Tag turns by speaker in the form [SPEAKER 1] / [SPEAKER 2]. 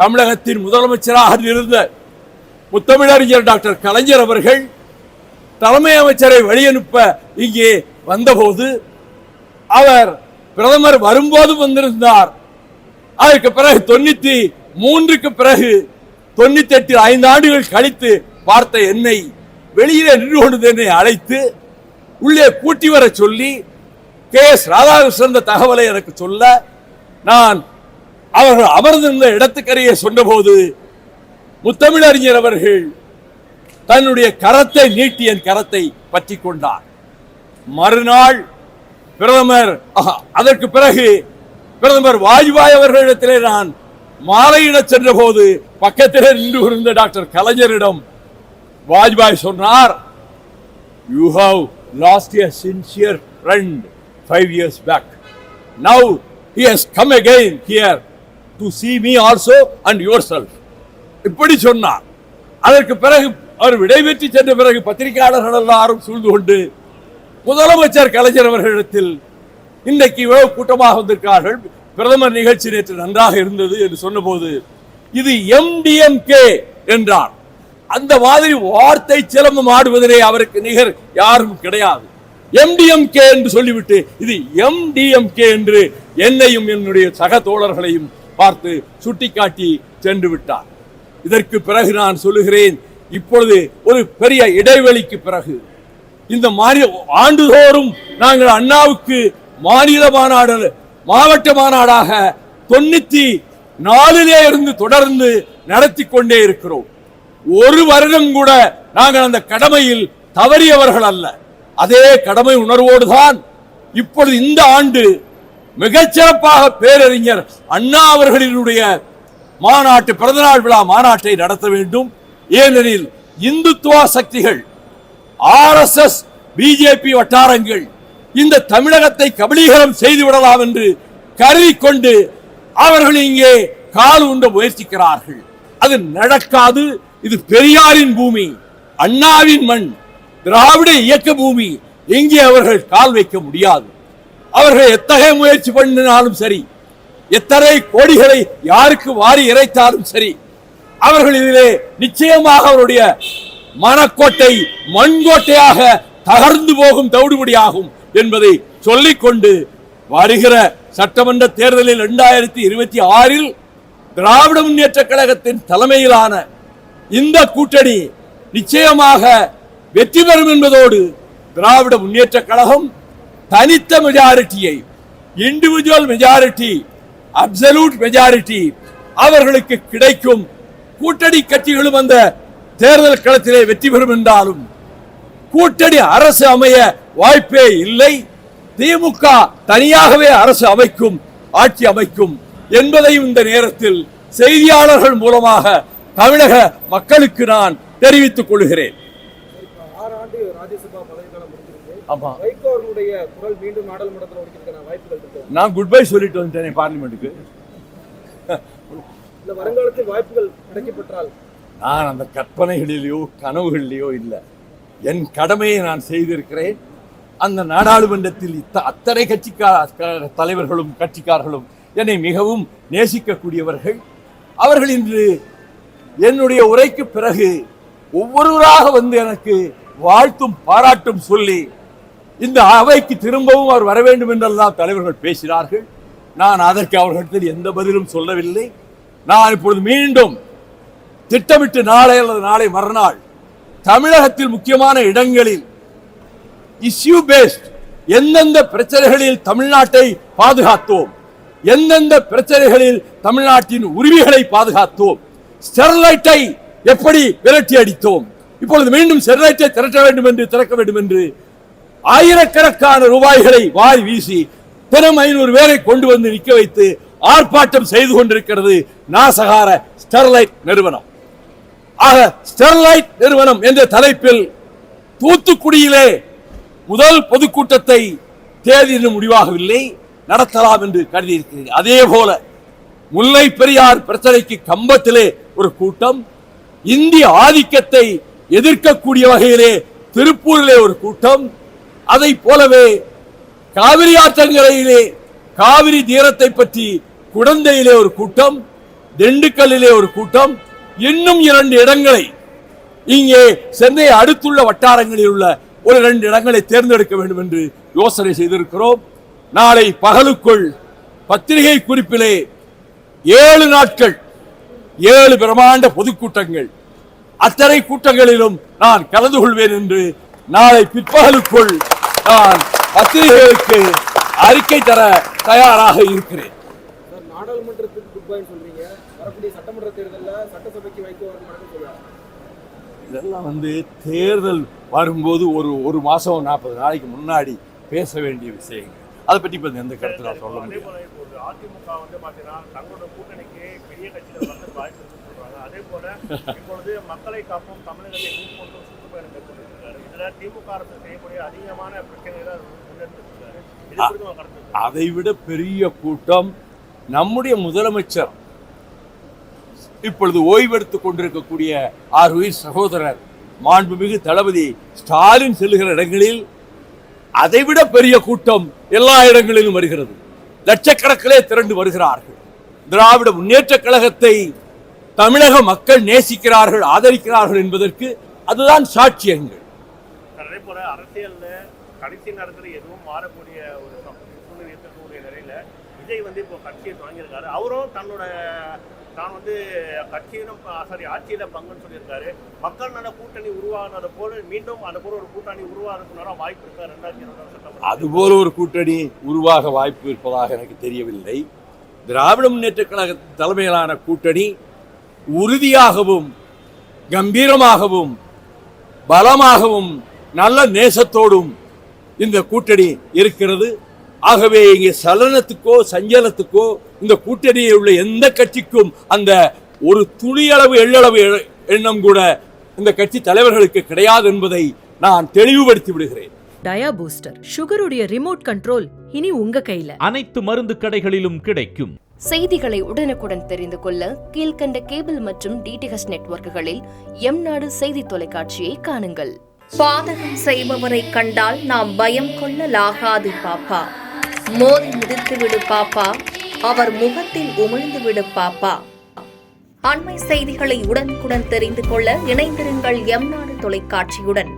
[SPEAKER 1] தமிழகத்தின் முதலமைச்சராக இருந்த முத்தமிழறிஞர் டாக்டர் கலைஞர் அவர்கள் தலைமை அமைச்சரை வழியனுப்ப இங்கே வந்தபோது அவர் பிரதமர் வரும்போது வந்திருந்தார். அதற்கு பிறகு 93க்கு பிறகு 98 5 ஆண்டுகள் கழித்து பார்த்த என்னை வெளியிலே நின்று கொண்டு என்னை அழைத்து உள்ளே கூட்டி வர சொல்லி கே.எஸ். ராதாகிருஷ்ணன் தகவலை எனக்கு சொல்ல நான் அவர்கள் அமர்ந்திருந்த இடத்துக்கரையே சொன்னபோது முத்தமிழறிஞர் அவர்கள் தன்னுடைய கரத்தை நீட்டி என் கரத்தை பற்றி கொண்டார். மறுநாள் பிரதமர் அதற்கு பிறகு பிரதமர் வாஜ்பாய் அவர்களிடத்திலே நான் மாலையிட சென்ற போது பக்கத்திலே நின்று இருந்த டாக்டர் கலைஞரிடம் வாஜ்பாய் சொன்னார், "You have lost a sincere friend 5 years back. Now he has come again here to see me also and yourself." இப்படி சொன்னார். அதற்கு பிறகு அவர் விடைபெற்று சென்ற பிறகு பத்திரிகையாளர்கள் எல்லாரும் சூழ்ந்து கொண்டு முதலமைச்சர் கலைஞர் அவர்களிடத்தில் இன்றைக்கு இவ்வளவு கூட்டமாக வந்திருக்கார்கள், பிரதமர் நிகழ்ச்சி நேற்று நன்றாக இருந்தது என்று சொன்னபோது இது MDMK என்றார். அந்த மாதிரி வார்த்தை சிலம்பம் ஆடுவதிலே அவருக்கு நிகர் யாரும் கிடையாது. MDMK என்று சொல்லிவிட்டு இது MDMK என்று என்னையும் என்னுடைய சக தோழர்களையும் பார்த்து சுட்டிக்காட்டி சென்று விட்டார். இதற்கு பிறகு நான் சொல்லுகிறேன், இப்பொழுது ஒரு பெரிய இடைவெளிக்கு பிறகு இந்த ஆண்டுதோறும் நாங்கள் அண்ணாவுக்கு மாநில மாநாடு மாவட்ட மாநாடாக 94 இருந்து தொடர்ந்து நடத்தி கொண்டே இருக்கிறோம். ஒரு வருடம் கூட நாங்கள் அந்த கடமையில் தவறியவர்கள் அல்ல. அதே கடமை உணர்வோடு தான் இப்பொழுது இந்த ஆண்டு மிகச்சிறப்பாக பேரறிஞர் அண்ணா அவர்களினுடைய மாநாட்டு பிறந்தநாள் விழா மாநாட்டை நடத்த வேண்டும். ஏனெனில் இந்துத்துவ சக்திகள், RSS, BJP வட்டாரங்கள் இந்த தமிழகத்தை கபலீகரம் செய்து விடலாம் என்று கருதி கொண்டு அவர்கள் இங்கே கால் ஊன்ற முயற்சிக்கிறார்கள். அது நடக்காது. இது பெரியாரின் பூமி, அண்ணாவின் மண், திராவிட இயக்க பூமி. எங்கே அவர்கள் கால் வைக்க முடியாது. அவர்கள் எத்தகைய முயற்சி பண்ணினாலும் சரி, எத்தனை கோடிகளை யாருக்கு வாரி இறைத்தாலும் சரி, அவர்கள் இதிலே நிச்சயமாக அவருடைய மனக்கோட்டை மண்கோட்டையாக தகர்ந்து போகும், தவிடுபடியாகும் என்பதை சொல்லிக்கொண்டு வருகிற சட்டமன்ற தேர்தலில் 2026 திராவிட முன்னேற்ற கழகத்தின் தலைமையிலான இந்த கூட்டணி நிச்சயமாக வெற்றி பெறும் என்பதோடு திராவிட முன்னேற்ற கழகம் தனித்த மெஜாரிட்டியை, இண்டிவிஜுவல் மெஜாரிட்டி, அப்சல்யூட் மெஜாரிட்டி அவர்களுக்கு கிடைக்கும். கூட்டணி கட்சிகளும் அந்த தேர்தல் களத்திலே வெற்றி பெறும் என்றாலும் கூட்டணி அரசு அமைய வாய்ப்பே இல்லை. திமுக தனியாகவே அரசு அமைக்கும், ஆட்சி அமைக்கும் என்பதையும் இந்த நேரத்தில் செய்தியாளர்கள் மூலமாக தமிழக மக்களுக்கு நான் தெரிவித்துக் கொள்கிறேன். நான் குட் பை சொல்லிட்டு வந்துட்டேன் பார்லிமெண்ட்டுக்கு.
[SPEAKER 2] வருங்காலத்தில் வாய்ப்புகள் கிடைக்கப்பட்டால்
[SPEAKER 1] நான் அந்த கற்பனைகளிலேயோ கனவுகளிலேயோ இல்லை. என் கடமையை நான் செய்திருக்கிறேன். அந்த நாடாளுமன்றத்தில் அத்தனை தலைவர்களும் கட்சிக்காரர்களும் என்னை மிகவும் நேசிக்கக்கூடியவர்கள். அவர்கள் இன்று என்னுடைய உரைக்கு பிறகு ஒவ்வொருவராக வந்து எனக்கு வாழ்த்தும் பாராட்டும் சொல்லி இந்த அவைக்கு திரும்பவும் அவர் வர வேண்டும் என்றெல்லாம் தலைவர்கள் பேசினார்கள். நான் அதற்கு அவர்களிடத்தில் எந்த பதிலும் சொல்லவில்லை. நான் இப்பொழுது மீண்டும் திட்டமிட்டு நாளை அல்லது நாளை மறுநாள் தமிழகத்தில் முக்கியமான இடங்களில் இஷ்யூ பேஸ்ட் எந்தெந்த பிரச்சனைகளில் தமிழ்நாட்டை பாதுகாத்தோம், எந்தெந்த பிரச்சனைகளில் தமிழ்நாட்டின் உரிமைகளை பாதுகாத்தோம், ஸ்டெர்லைட்டை எப்படி விரட்டி அடித்தோம், இப்பொழுது மீண்டும் ஸ்டெர்லைட்டை திரட்ட வேண்டும் என்று திறக்க வேண்டும் என்று ஆயிரக்கணக்கான ரூபாய்களை வாரி வீசி தினம் 500 பேரை கொண்டு வந்து நிற்க வைத்து ஆர்ப்பாட்டம் செய்து கொண்டிருக்கிறது நாசகார ஸ்டெர்லைட் நிறுவனம். ஆக ஸ்டெர்லைட் நிறுவனம் என்ற தலைப்பில் தூத்துக்குடியிலே முதல் பொதுக்கூட்டத்தை தேதி இன்னும் முடிவாகவில்லை, நடத்தலாம் என்று கருதி இருக்கிறது. அதே போல முல்லை பெரியார் பிரச்சனைக்கு கம்பத்திலே ஒரு கூட்டம், இந்திய ஆதிக்கத்தை எதிர்க்கக்கூடிய வகையிலே திருப்பூரிலே ஒரு கூட்டம், அதை போலவே காவிரி ஆற்றங்கரையிலே காவிரி தீரத்தை பற்றி குடந்தையிலே ஒரு கூட்டம், திண்டுக்கல்லிலே ஒரு கூட்டம், இன்னும் 2 இடங்களை இங்கே சென்னை அடுத்துள்ள வட்டாரங்களில் உள்ள ஒரு 2 இடங்களை தேர்ந்தெடுக்க வேண்டும் என்று யோசனை செய்திருக்கிறோம். நாளை பகலுக்குள் பத்திரிகை குறிப்பிலே 7 நாட்கள் 7 பிரமாண்ட பொதுக்கூட்டங்கள், அத்தனை கூட்டங்களிலும் நான் கலந்து கொள்வேன் என்று நாளை பிற்பகலுக்குள் நான் பத்திரிகைகளுக்கு அறிக்கை தர தயாராக இருக்கிறேன்.
[SPEAKER 2] நாடாளுமன்றத்துக்கு குட்பைன்னு சொல்றீங்க, வரக்கூடிய சட்டமன்ற தேர்தலில் சட்டசபைக்கு வைக்க வரணும் சொல்லுவாங்க.
[SPEAKER 1] இதெல்லாம் தேர்தல் வரும்போது ஒரு மாசம் 40 நாளைக்கு முன்னாடி பேச வேண்டிய விஷயங்கள். அதை பற்றி இப்போ எந்த கருத்து நான் சொல்ல முடியும்.
[SPEAKER 3] அதிமுக பாத்தீங்கன்னா தங்களோட கூட்டணிக்கு பெரிய கட்சிகள் வந்து வாய்ப்பு இருக்குன்னு சொல்றாங்க. அதே போல இப்பொழுது மக்களை காப்போம் தமிழகத்தை கூட்டு சுற்றுப்பயணம் மேற்கொண்டிருக்காரு. இதுல திமுக அரசு செய்யக்கூடிய அதிகமான பிரச்சனைகளை முன்னெடுத்திருக்காரு. இது குறித்து உங்க கருத்து?
[SPEAKER 1] அதை விட பெரிய கூட்டம் நம்முடைய முதலமைச்சர் இப்பொழுது ஓய்வெடுத்துக் கொண்டிருக்கக்கூடிய ஆருயிர் சகோதரர் மாண்புமிகு தளபதி ஸ்டாலின் செல்லுகிற இடங்களில் அதைவிட பெரிய கூட்டம் எல்லா இடங்களிலும் வருகிறது. லட்சக்கணக்கிலே திரண்டு வருகிறார்கள். திராவிட முன்னேற்ற கழகத்தை தமிழக மக்கள் நேசிக்கிறார்கள், ஆதரிக்கிறார்கள் என்பதற்கு அதுதான் சாட்சியங்கள்.
[SPEAKER 3] அதே போல அரசியல் கடைசி நேரத்தில் எதுவும் மாறக்கூடிய ஒரு சூழ்நிலை இருக்கக்கூடிய நிலையில விஜய் இப்போ கட்சியை தொடங்கியிருக்காரு. அவரும் தான் கட்சியிலும் ஆட்சியில பங்குன்னு சொல்லியிருக்காரு. மக்கள் நல கூட்டணி உருவானது போல மீண்டும் அது போல ஒரு கூட்டணி உருவாகிறதுனால வாய்ப்பு இருக்கா? 2020
[SPEAKER 1] அதுபோல ஒரு கூட்டணி உருவாக வாய்ப்பு இருப்பதாக எனக்கு தெரியவில்லை. திராவிட முன்னேற்ற கழக தலைமையிலான கூட்டணி உறுதியாகவும் கம்பீரமாகவும் பலமாகவும் நல்ல நேசத்தோடும் இந்த கூட்டணி இருக்கிறது. ஆகவே இங்கே சலனத்துக்கோ சஞ்சலத்துக்கோ இந்த கூட்டணியில் உள்ள எந்த கட்சிக்கும் அந்த ஒரு துளியளவு எள்ளளவு எண்ணம் கூட இந்த கட்சி தலைவர்களுக்கு கிடையாது என்பதை நான் தெளிவுபடுத்தி விடுகிறேன்.
[SPEAKER 4] டயா பூஸ்டர் சுகருடைய ரிமோட் கண்ட்ரோல் இனி உங்க கையில.
[SPEAKER 5] அனைத்து மருந்து கடைகளிலும் கிடைக்கும்.
[SPEAKER 6] செய்திகளை உடனுக்குடன் தெரிந்து கொள்ள கீழ்கண்ட கேபிள் மற்றும் டிடிஎச் நெட்வொர்க்குகளில் எம்நாடு செய்தி தொலைக்காட்சியை காணுங்கள். பாதகம் செய்பவரை கண்டால் நாம் பயம் கொள்ளலாகாது பாப்பா. மோதி மிதித்து விடு பாப்பா, அவர் முகத்தில் உமிழ்ந்து விடு பாப்பா. அண்மை செய்திகளை உடனுக்குடன் தெரிந்து கொள்ள இணைந்திருங்கள் எம்நாடு தொலைக்காட்சியுடன்.